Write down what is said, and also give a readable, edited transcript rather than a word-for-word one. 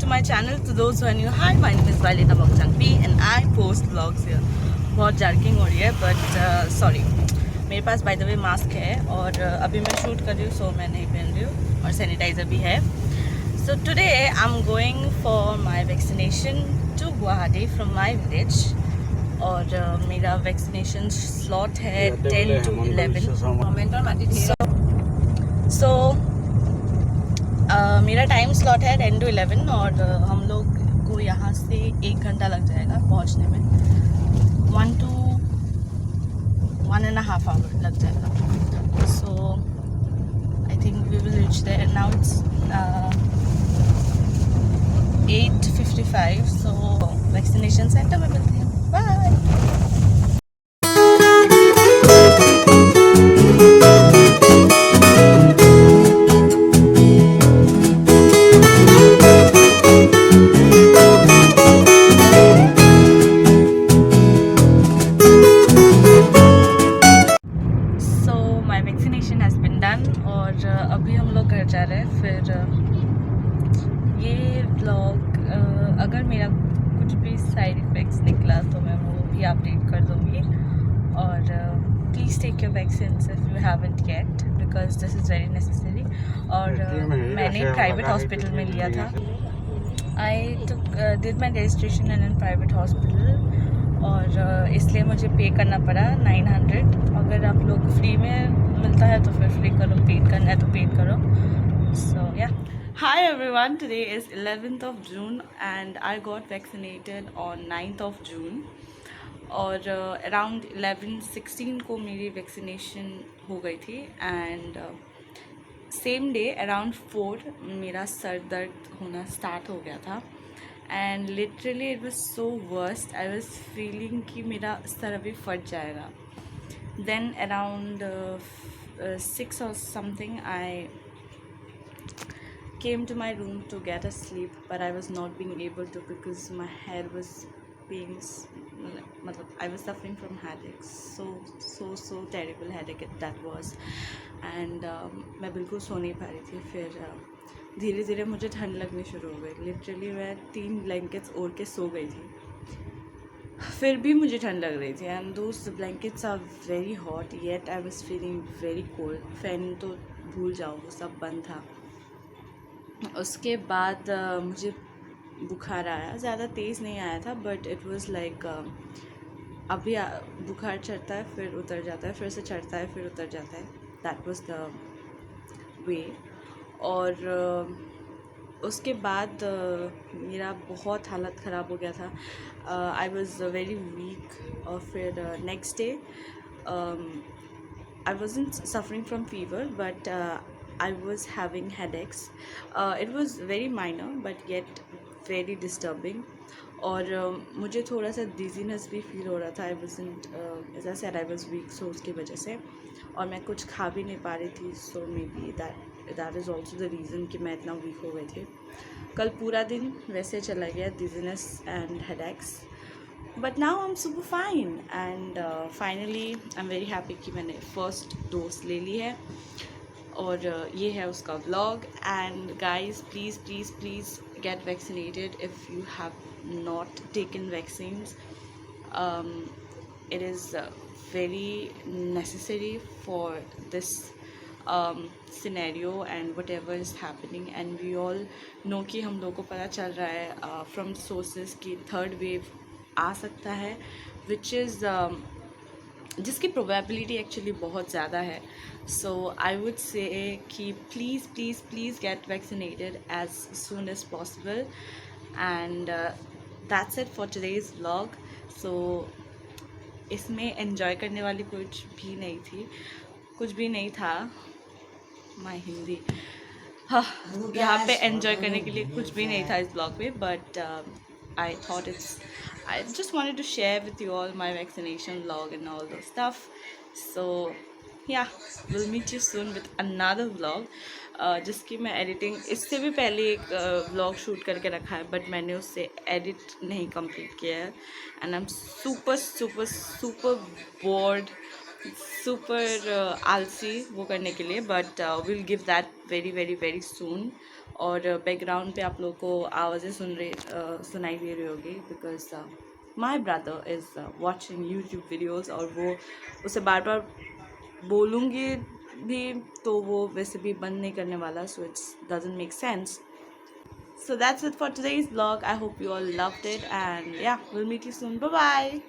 to my channel. To those who are new, hi, my name is Vailita Bangchangpi and I post vlogs here. बहुत jerking हो रही है but sorry, मेरे पास by the way mask है और अभी मैं शूट कर रही हूँ सो मैं नहीं पहन रही हूँ और सैनिटाइज़र भी है. So today I am going for my vaccination to Guwahati from my village और मेरा वैक्सीनेशन स्लॉट है 10 to 11. सो मेरा टाइम स्लॉट है 10 to 11 और हम लोग को यहाँ से 1 घंटा लग जाएगा पहुँचने में. 1 to 1.5 hour लग जाएगा. So I think we will reach there. Now it's 8:55. So vaccination centre में मिलते हैं. Bye. Vaccination has been done और अभी हम लोग घर जा रहे हैं. फिर ये व्लॉग अगर मेरा कुछ भी साइड इफ़ेक्ट्स निकला तो मैं वो भी अपडेट कर दूँगी. और please take your vaccines if you haven't yet because this is very necessary. और मैंने प्राइवेट हॉस्पिटल में लिया था. I did my registration in private hospital और इसलिए मुझे पे करना पड़ा 900. अगर आप लोग फ्री में मिलता है तो फिर फ्री करो, पेड करना है तो पेड करो. सो या high everyone, today is 11th of June and I got vaccinated on 9th of June. और अराउंड 11-16 को मेरी वैक्सीनेशन हो गई थी एंड सेम डे अराउंड 4 मेरा सर दर्द होना स्टार्ट हो गया था. And literally it was so worst. I was feeling कि मेरा सर अभी फट जाएगा. Then around 6 or something I came to my room to get a sleep but I was not being able to because my hair was being I was suffering from headaches. So terrible headache that was. and मैं बिल्कुल सो नहीं पा रही थी. फिर धीरे धीरे मुझे ठंड लगनी शुरू हो गई. लिटरली मैं 3 ब्लैंकेट्स ओढ़ के सो गई थी. फिर भी मुझे ठंड लग रही थी and those blankets are very hot yet I was feeling very cold. Fan तो भूल जाओ, वो सब बंद था. उसके बाद मुझे बुखार आया. ज़्यादा तेज़ नहीं आया था बट इट वाज लाइक अभी बुखार चढ़ता है फिर उतर जाता है, फिर से चढ़ता है फिर उतर जाता है. That was the way. और उसके बाद मेरा बहुत हालत ख़राब हो गया था. I was very weak. और फिर next day I wasn't suffering from fever but I was having headaches. It was very minor but yet very disturbing. और मुझे थोड़ा सा डिजीनेस भी फील हो रहा था. आई wasn't as I said I was weak so उसकी वजह से. और मैं कुछ खा भी नहीं पा रही थी. So maybe that is also the reason कि मैं इतना वीक हो गई थी. कल पूरा दिन वैसे चला गया, dizziness and headaches. But now I am super fine and finally I am very happy कि मैंने फर्स्ट डोज ले ली है. और ये है उसका vlog. And guys please please please get vaccinated if you have not taken vaccines. It is very necessary for this scenario and whatever is happening. And we all know कि हम लोग को पता चल रहा है फ्रॉम सोर्सेज की third wave आ सकता है विच इज़ जिसकी प्रोबेबिलिटी एक्चुअली बहुत ज़्यादा है. सो आई वुड से कि please please please get vaccinated as soon as possible. And that's it for today's vlog. So इसमें एंजॉय करने वाली कुछ भी नहीं थी, कुछ भी नहीं था. माय हिंदी, हाँ, यहाँ पे एंजॉय करने के लिए कुछ भी नहीं था इस ब्लॉग में. But I thought I just wanted to share with you all my vaccination vlog and all those stuff. So yeah, we'll meet you soon with another vlog. जिसकी मैं एडिटिंग इससे भी पहले एक व्लॉग शूट करके रखा है बट मैंने उससे एडिट नहीं कंप्लीट किया है. And I am super super super board super आलसी वो करने के लिए, but will give that very very very soon. और बैकग्राउंड पे आप लोगों को आवाज़ें सुनाई दे रही होगी, because my brother is watching YouTube videos, और वो उसे बार बार बोलूँगी भी तो वो वैसे भी बंद नहीं करने वाला, so it's doesn't make sense. So that's it for today's vlog. I hope you all loved it, and yeah, we'll meet you soon. Bye bye.